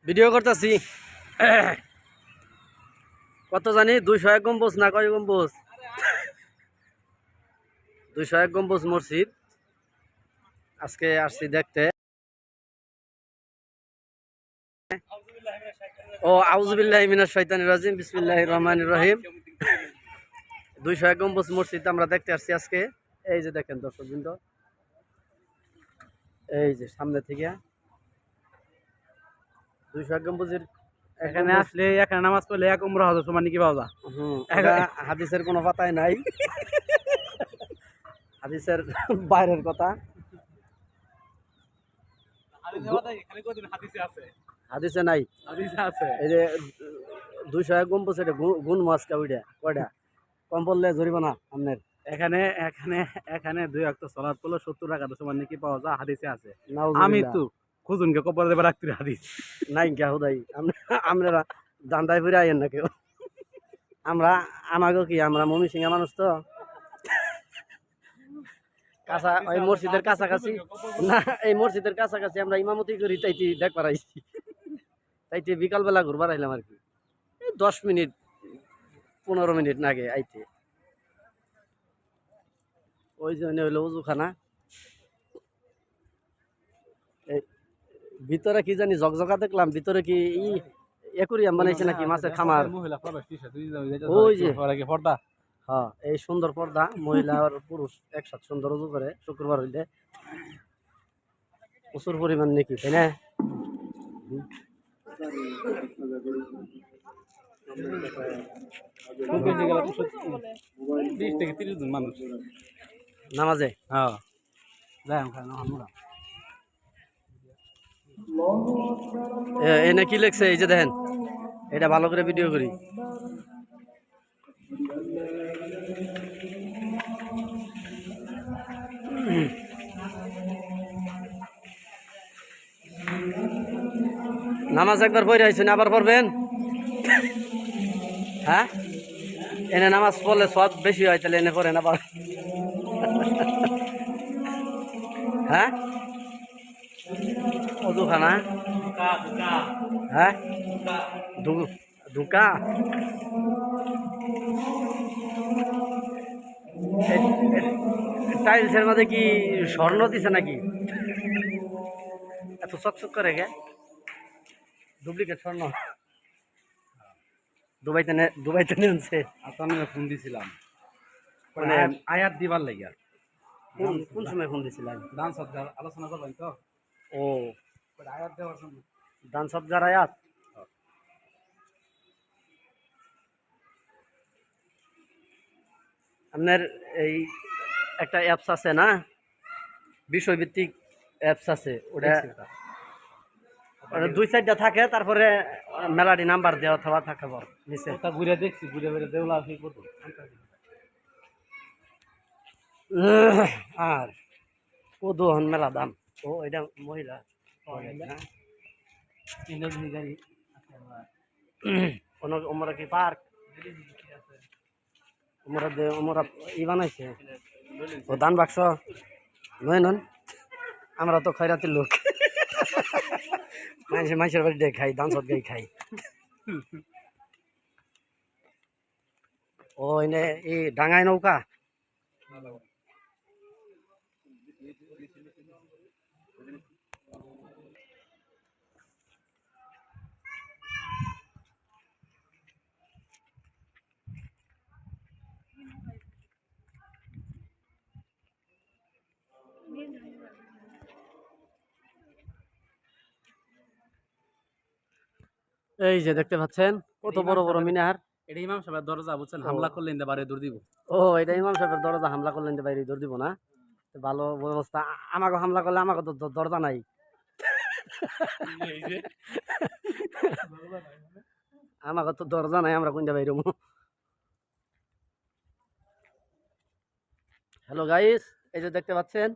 Video করতেছি। কত জানি 201 গম্বুজ না কয় গম্বুজ? 201 গম্বুজ মসজিদ আজকে আসছি দেখতে। ও আউযুবিল্লাহি মিনাশ শাইতানির রাজিম, বিসমিল্লাহির রহমানির রহিম। 201 গম্বুজ মসজিদ আমরা দেখতে আসছি আজকে। এই যে দেখেন দর্শকবৃন্দ, এই যে সামনে থেকে 201 গম্বুজের এখানে আসলে এখানে নামাজ পড়লে এক উমরা হজর সমান কি পাওয়া যায়? এটা হাদিসের কোনো পাতাই নাই, হাদিসের বাইরের কথা। হাদিসে নাই, এই যে 201 গম্বুজ, এটা গুণ মাছ কাউডা কয়টা কম পড়লে জরিমানা আপনার। এখানে এখানে এখানে 2 ওয়াক্ত সালাত পড়লে 70 টাকা সমান নাকি পাওয়া যায়, হাদিসে আছে। আমি নাউজুবিল্লাহ। তো খুজুনকে কবর দেবে রাখতে হাদিস নাই কে হুদাই আমরা দান্দায় ফিরে আইয়েন না কেউ। আমরা আমাকেও কি, আমরা ময়মনসিংহ মানুষ তো, কাছা ওই মসজিদের কাছাকাছি না, এই মসজিদের কাছাকাছি আমরা ইমামতি করি, তাইতে দেখবার আইছি, তাইতে বিকালবেলা ঘুরবার আইলাম আর কি। 10 মিনিট 15 মিনিট নাগে আইতে। ওই জন্য হইলো উজুখানা। ভিতরে কি জানি ঝকঝকা দেখলাম, ভিতরে কি একুরিয়াম বানাইছে নাকি, মাছের খামার। ওই যে পর্দা, হ্যাঁ, এই সুন্দর পর্দা, মহিলা আর পুরুষ একসাথে সুন্দর উজু করে শুক্রবার হইলে। প্রচুর পরিমাণ নাকি, তাই না? থেকে 30 জন মানুষ নামাজে। হ্যাঁ এনে কি লেখছে এই যে দেখেন, এটা ভালো করে ভিডিও করি। নামাজ একবার পড়ে আইছেন, আবার পড়বেন? হ্যাঁ, এনে নামাজ পড়লে সব বেশি হয়, তাহলে এনে পড়েন আবার। হ্যাঁ, অজুখানা। হ্যাঁ, ধুকা। টাইলসের মধ্যে কি স্বর্ণ দিছে নাকি? এত চকচক করে গে, ডুপ্লিকেট স্বর্ণ। দুবাইতে নিয়েছে। আমি ফোন দিছিলাম মানে আয়াত দিবার লাগিয়া। কোন সময় ফোন দিছিলাম? দান সৎকার আলোচনা করবেন তো, ও আয়াত দেওয়ার জন্য। দান সদগার আয়াত। আপনার এই একটা অ্যাপস আছে না, বিষয়ভিত্তিক অ্যাপস আছে, ওটা 2-4টা থাকে, তারপরে মেলাডি নাম্বার দেওয়া অথবা থাকে বল নিচে। ওটা ঘুরে দেখছি, ঘুরে ঘুরে দেউলা আছে কত। আর কদুহন মেলা দাম। ও এটা মহিলা ওমরা কি পার্ক, ওমরা ই বানাইছে। ও দান বাক্স নয় নন, আমরা তো খয়রাতির লোক, মানুষের বাড়ি খাই, দান সদ গাই খাই। ও এনে এই ডাঙায় নৌকা। এই যে দেখতে পাচ্ছেন কত বড় বড় মিনার। এটা ইমাম সাহেবের দরজা, বুঝছেন? হামলা করলে ইন্দে বারে দৌড় দিব। ও এটা ইমাম সাহেবের দরজা, হামলা করলেন যে বাইরে দৌড় দিব না? ভালো ব্যবস্থা। আমাকে হামলা করলে আমাকে তো দরজা নাই। আমাকে তো দরজা নাই, আমরা কোনটা বাইরে। হ্যালো গাইস, এই যে দেখতে পাচ্ছেন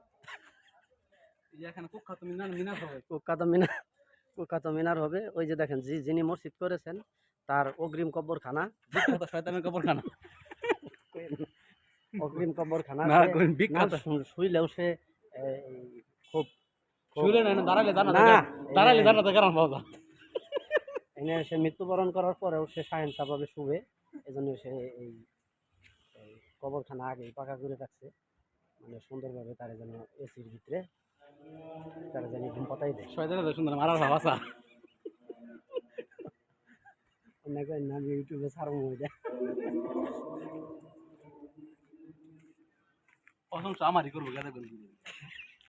কুখ্যাত মিনার, কুখ্যাত মিনার হবে। ওই যে দেখেন, যিনি মসজিদ করেছেন তার অগ্রিম কবরখানা, শয়তানের কবরখানা, অগ্রিম কবরখানা। শুইলেও সে খুব শুইলে না, দাঁড়ালে জানা, দাঁড়ালে জানা কারণ পাওয়া যায়। এখানে সে মৃত্যুবরণ করার পরেও সে শাহেনশাহভাবে শুবে, এই জন্য সে এই এই কবরখানা আগেই পাকা করে রাখছে, মানে সুন্দরভাবে তার জন্য এসির ভিতরে তারা জানি ঘুম পাতাই দেয়। শয়তানের সুন্দর মারার ভাব আছে। অনেক নাম ইউটিউবে ছাড়বো ওইটা। প্রশংসা আমারই করবো, গাদা করবো।